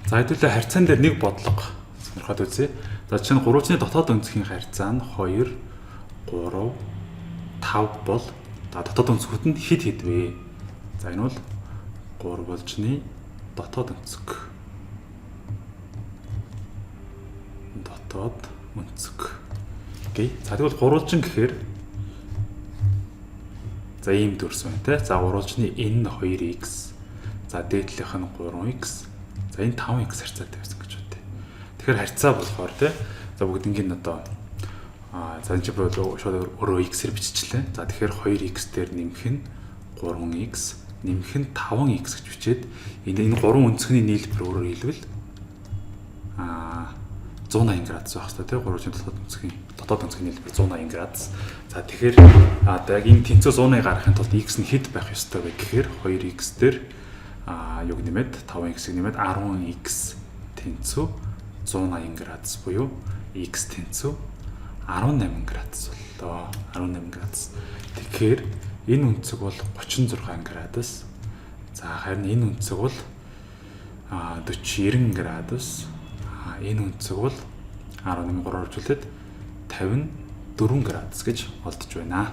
За хэдүүлээ харьцаан дээр нэг бодлого сонирхоод үзье. За чинь гурвалжны дотоод өнцгийн харьцаа нь 2, 3, 5 бол за дотоод өнцгүүд нь хэд вэ? За энэ бол гурвалжны дотоод өнцөг. Дотоод өнцөг. Окей. За тэгвэл гурвалжин гэхээр за ийм дүрс байна те. За гурвалжны энэ нь 2x. За дээдлийнх нь 3x. За энэ 5x харьцаатай байсан гэж байна. Тэгэхээр харьцаа болохоор те. За бүгднийг нь одоо за энэ чинь шууд өөрөө x-ээр биччихлээ. За тэгэхээр 2x дээр нэмэх нь 3x, нэмэх нь 5x гэж бичээд энэ 3 өнцгний нийлбэр өөрөөр хэлбэл 180 градус байх хэрэгтэй тийм 3-ын дотоод өнцгийн нийлбэр 180 градус. За тэгэхээр яг энэ тэнцүү 180 гаргахын тулд x нь хэд байх ёстой вэ гэхээр 2x дээр юг нэмээд 5x-ийг нэмээд 10x тэнцүү 180 градус буюу x тэнцүү 18 градус боллоо. 18 градус. Тэгэхээр энэ өнцөг бол 36 градус. За харин энэ өнцөг бол 90 градус. Энэ өнцөг бол 11-оор оржуулээд 54 градус гэж олдож байна.